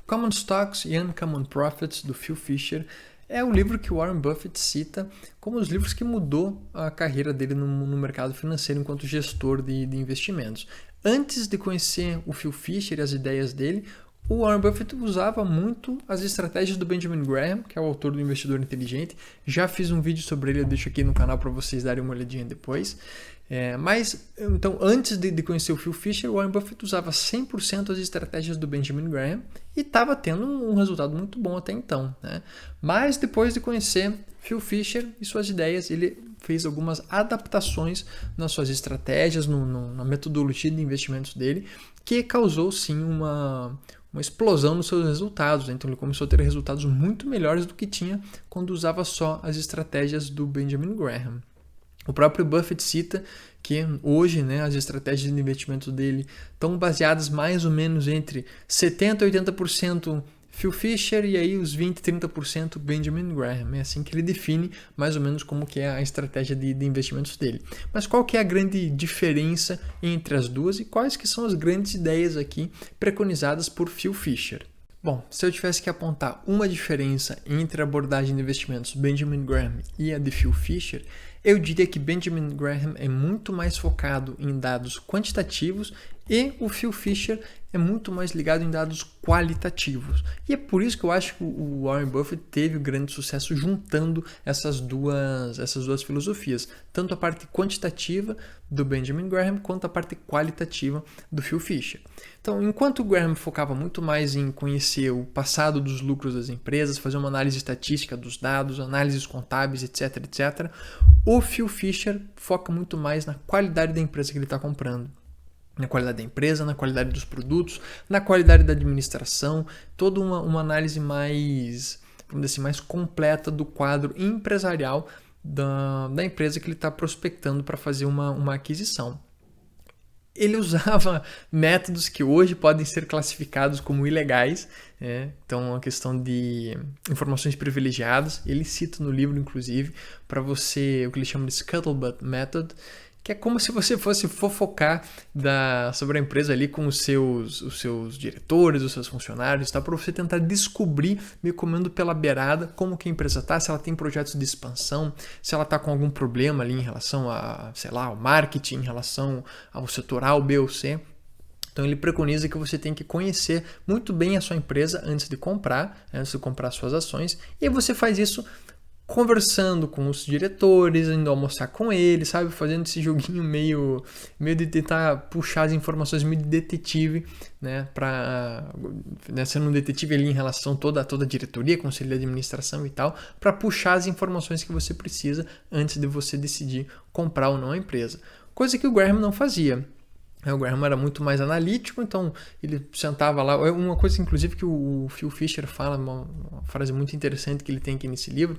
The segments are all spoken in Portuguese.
Common Stocks e Uncommon Profits, do Phil Fisher, é o livro que Warren Buffett cita como os livros que mudou a carreira dele no mercado financeiro enquanto gestor de investimentos. Antes de conhecer o Phil Fisher e as ideias dele, o Warren Buffett usava muito as estratégias do Benjamin Graham, que é o autor do Investidor Inteligente. Já fiz um vídeo sobre ele, eu deixo aqui no canal para vocês darem uma olhadinha depois. Então, antes de conhecer o Phil Fisher, o Warren Buffett usava 100% as estratégias do Benjamin Graham e estava tendo um resultado muito bom até então, né? Mas depois de conhecer Phil Fisher e suas ideias, ele fez algumas adaptações nas suas estratégias, na metodologia de investimentos dele, que causou sim uma explosão nos seus resultados. Então ele começou a ter resultados muito melhores do que tinha quando usava só as estratégias do Benjamin Graham. O próprio Buffett cita que hoje, né, as estratégias de investimento dele estão baseadas mais ou menos entre 70% e 80% Phil Fisher e aí os 20% e 30% Benjamin Graham. É assim que ele define mais ou menos como que é a estratégia de investimentos dele. Mas qual que é a grande diferença entre as duas e quais que são as grandes ideias aqui preconizadas por Phil Fisher? Bom, se eu tivesse que apontar uma diferença entre a abordagem de investimentos Benjamin Graham e a de Phil Fisher, eu diria que Benjamin Graham é muito mais focado em dados quantitativos e o Phil Fisher é muito mais ligado em dados qualitativos. E é por isso que eu acho que o Warren Buffett teve grande sucesso juntando essas duas filosofias, tanto a parte quantitativa do Benjamin Graham quanto a parte qualitativa do Phil Fisher. Então, enquanto o Graham focava muito mais em conhecer o passado dos lucros das empresas, fazer uma análise estatística dos dados, análises contábeis, etc, etc, o Phil Fisher foca muito mais na qualidade da empresa que ele está comprando. Na qualidade da empresa, na qualidade dos produtos, na qualidade da administração, toda uma análise mais, vamos dizer assim, mais completa do quadro empresarial da empresa que ele está prospectando para fazer uma aquisição. Ele usava métodos que hoje podem ser classificados como ilegais, né? Então, a questão de informações privilegiadas, ele cita no livro, inclusive, para você, o que ele chama de Scuttlebutt Method, que é como se você fosse fofocar sobre a empresa ali com os seus diretores, os seus funcionários, tá? Para você tentar descobrir, meio comendo pela beirada, como que a empresa está, se ela tem projetos de expansão, se ela está com algum problema ali em relação a, sei lá, ao marketing, em relação ao setor A, ou B ou C. Então ele preconiza que você tem que conhecer muito bem a sua empresa antes de comprar suas ações, e você faz isso conversando com os diretores, indo almoçar com eles, sabe? Fazendo esse joguinho meio de tentar puxar as informações, meio de detetive, né? Sendo um detetive ali em relação a toda a diretoria, conselho de administração e tal, para puxar as informações que você precisa antes de você decidir comprar ou não a empresa. Coisa que o Graham não fazia. O Graham era muito mais analítico, então ele sentava lá. Uma coisa, inclusive, que o Phil Fisher fala, uma frase muito interessante que ele tem aqui nesse livro,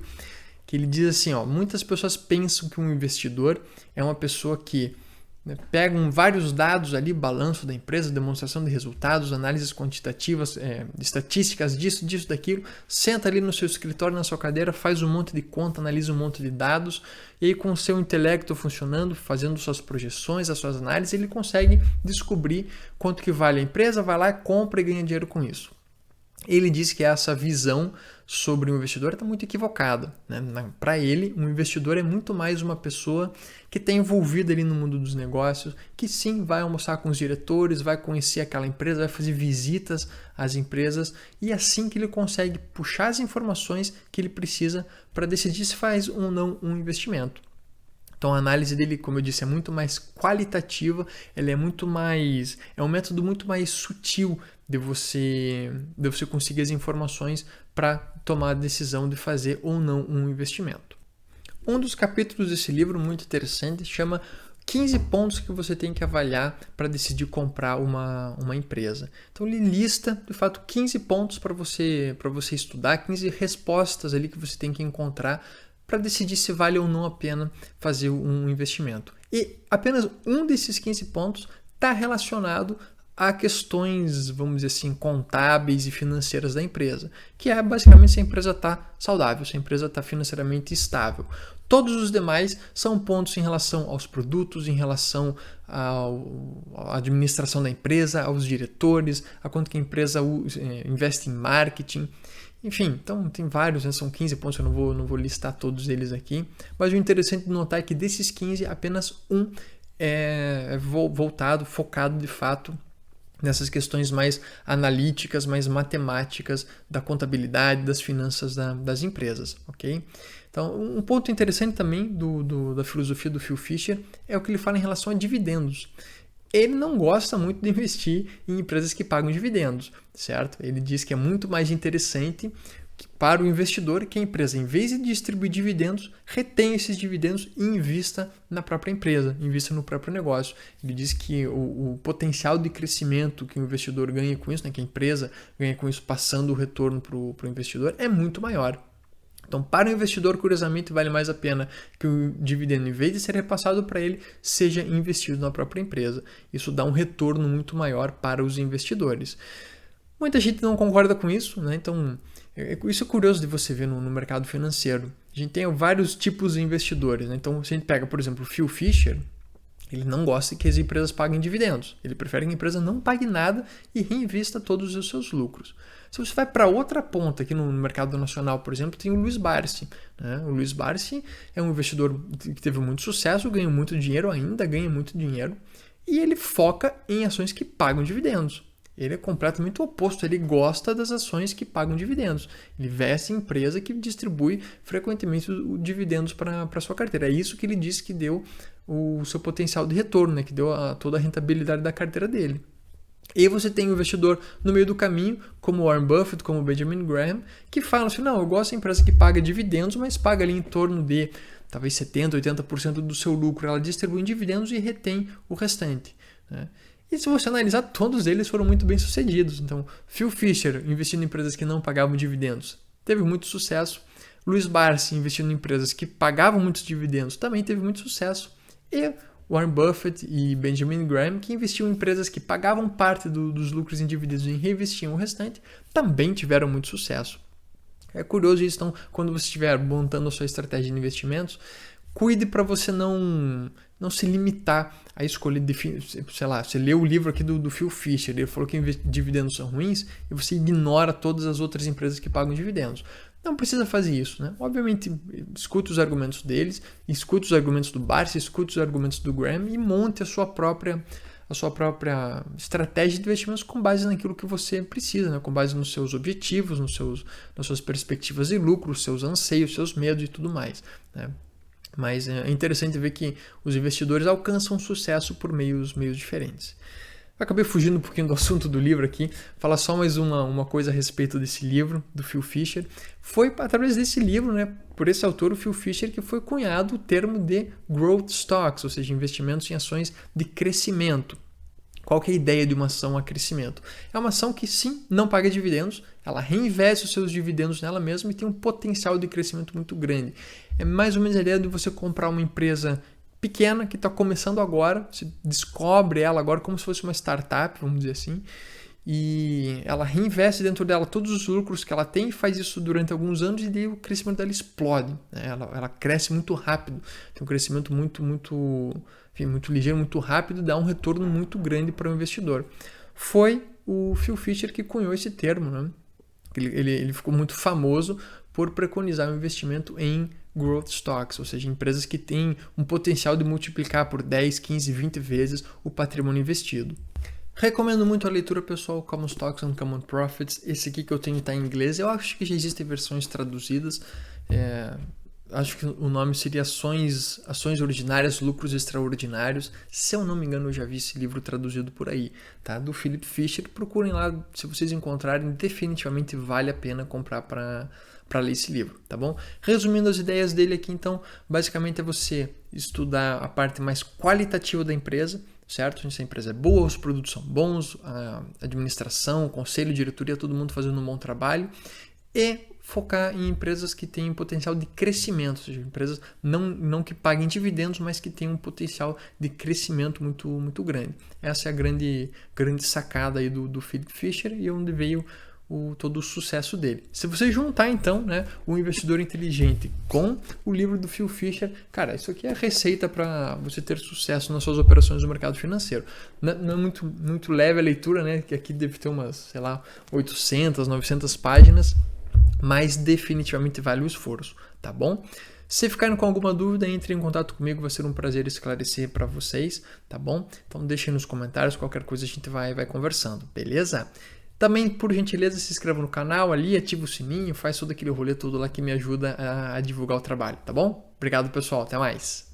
que ele diz assim, muitas pessoas pensam que um investidor é uma pessoa que, né, pega vários dados ali, balanço da empresa, demonstração de resultados, análises quantitativas, estatísticas disso, daquilo, senta ali no seu escritório, na sua cadeira, faz um monte de conta, analisa um monte de dados, e aí com o seu intelecto funcionando, fazendo suas projeções, as suas análises, ele consegue descobrir quanto que vale a empresa, vai lá, compra e ganha dinheiro com isso. Ele diz que essa visão sobre o investidor está muito equivocada, né? Para ele, um investidor é muito mais uma pessoa que está envolvida ali no mundo dos negócios, que sim vai almoçar com os diretores, vai conhecer aquela empresa, vai fazer visitas às empresas, e é assim que ele consegue puxar as informações que ele precisa para decidir se faz ou não um investimento. Então a análise dele, como eu disse, é muito mais qualitativa, ela é um método muito mais sutil de você conseguir as informações para tomar a decisão de fazer ou não um investimento. Um dos capítulos desse livro muito interessante chama 15 pontos que você tem que avaliar para decidir comprar uma empresa. Então ele lista, de fato, 15 pontos para você estudar, 15 respostas ali que você tem que encontrar para decidir se vale ou não a pena fazer um investimento. E apenas um desses 15 pontos está relacionado a questões, vamos dizer assim, contábeis e financeiras da empresa, que é basicamente se a empresa está saudável, se a empresa está financeiramente estável. Todos os demais são pontos em relação aos produtos, em relação à administração da empresa, aos diretores, a quanto que a empresa investe em marketing. Enfim, então tem vários, né? São 15 pontos, eu não vou listar todos eles aqui. Mas o interessante de notar é que desses 15, apenas um é voltado, focado de fato nessas questões mais analíticas, mais matemáticas da contabilidade, das finanças das empresas, ok? Então, um ponto interessante também da filosofia do Phil Fisher é o que ele fala em relação a dividendos. Ele não gosta muito de investir em empresas que pagam dividendos, certo? Ele diz que é muito mais interessante para o investidor que a empresa, em vez de distribuir dividendos, retenha esses dividendos e invista na própria empresa, invista no próprio negócio. Ele diz que o potencial de crescimento que o investidor ganha com isso, né, que a empresa ganha com isso passando o retorno para o investidor, é muito maior. Então, para o investidor, curiosamente, vale mais a pena que o dividendo, em vez de ser repassado para ele, seja investido na própria empresa. Isso dá um retorno muito maior para os investidores. Muita gente não concorda com isso, né? Então, isso é curioso de você ver no mercado financeiro. A gente tem vários tipos de investidores, né? Então, se a gente pega, por exemplo, o Phil Fisher, ele não gosta que as empresas paguem dividendos. Ele prefere que a empresa não pague nada e reinvista todos os seus lucros. Se você vai para outra ponta, aqui no mercado nacional, por exemplo, tem o Luiz Barsi, né? O Luiz Barsi é um investidor que teve muito sucesso, ganhou muito dinheiro, ainda ganha muito dinheiro, e ele foca em ações que pagam dividendos. Ele é completamente o oposto, ele gosta das ações que pagam dividendos. Ele investe em empresa que distribui frequentemente os dividendos para a sua carteira. É isso que ele disse que deu o seu potencial de retorno, né? Que deu toda a rentabilidade da carteira dele. E você tem um investidor no meio do caminho, como Warren Buffett, como Benjamin Graham, que falam assim, não, eu gosto da empresa que paga dividendos, mas paga ali em torno de talvez 70%, 80% do seu lucro. Ela distribui em dividendos e retém o restante, né? E se você analisar, todos eles foram muito bem sucedidos. Então, Phil Fisher investindo em empresas que não pagavam dividendos, teve muito sucesso. Luiz Barsi investindo em empresas que pagavam muitos dividendos, também teve muito sucesso. E Warren Buffett e Benjamin Graham, que investiam em empresas que pagavam parte dos lucros em dividendos e reinvestiam o restante, também tiveram muito sucesso. É curioso isso, então, quando você estiver montando a sua estratégia de investimentos, cuide para você não se limitar a escolher, sei lá, você lê o livro aqui do Phil Fisher, ele falou que dividendos são ruins e você ignora todas as outras empresas que pagam dividendos. Não precisa fazer isso, né? Obviamente, escute os argumentos deles, escute os argumentos do Barsi, escute os argumentos do Graham e monte a sua própria estratégia de investimentos com base naquilo que você precisa, né? Com base nos seus objetivos, nas suas perspectivas de lucro, seus anseios, seus medos e tudo mais, né? Mas é interessante ver que os investidores alcançam sucesso por meios diferentes. Eu acabei fugindo um pouquinho do assunto do livro aqui, falar só mais uma coisa a respeito desse livro, do Phil Fisher. Foi através desse livro, né, por esse autor, o Phil Fisher, que foi cunhado o termo de growth stocks, ou seja, investimentos em ações de crescimento. Qual que é a ideia de uma ação a crescimento? É uma ação que, sim, não paga dividendos, ela reinveste os seus dividendos nela mesma e tem um potencial de crescimento muito grande. É mais ou menos a ideia de você comprar uma empresa pequena que está começando agora, você descobre ela agora como se fosse uma startup, vamos dizer assim, e ela reinveste dentro dela todos os lucros que ela tem, faz isso durante alguns anos e daí o crescimento dela explode, né? Ela cresce muito rápido, tem um crescimento muito ligeiro, muito rápido, dá um retorno muito grande para o investidor. Foi o Phil Fisher que cunhou esse termo, né? Ele ficou muito famoso por preconizar o investimento em growth stocks, ou seja, empresas que têm um potencial de multiplicar por 10, 15, 20 vezes o patrimônio investido. Recomendo muito a leitura, pessoal, Common Stocks and Common Profits. Esse aqui que eu tenho está em inglês. Eu acho que já existem versões traduzidas. Acho que o nome seria Ações Ordinárias, Lucros Extraordinários. Se eu não me engano, eu já vi esse livro traduzido por aí, tá? Do Philip Fisher. Procurem lá, se vocês encontrarem, definitivamente vale a pena comprar para ler esse livro, tá bom? Resumindo as ideias dele aqui, então, basicamente é você estudar a parte mais qualitativa da empresa, certo? Se a empresa é boa, os produtos são bons, a administração, o conselho, a diretoria, todo mundo fazendo um bom trabalho. e focar em empresas que têm potencial de crescimento, ou seja, empresas não que paguem dividendos, mas que têm um potencial de crescimento muito grande. Essa é a grande sacada aí do Philip Fisher e onde veio todo o sucesso dele. Se você juntar então, né, o Investidor Inteligente com o livro do Phil Fisher, cara, isso aqui é a receita para você ter sucesso nas suas operações no mercado financeiro. Não é muito leve a leitura, né, que aqui deve ter umas, sei lá, 800, 900 páginas, mas definitivamente vale o esforço, tá bom? Se ficarem com alguma dúvida, entre em contato comigo, vai ser um prazer esclarecer para vocês, tá bom? Então deixem nos comentários, qualquer coisa a gente vai conversando, beleza? Também, por gentileza, se inscreva no canal ali, ativa o sininho, faz todo aquele rolê todo lá que me ajuda a divulgar o trabalho, tá bom? Obrigado, pessoal, até mais!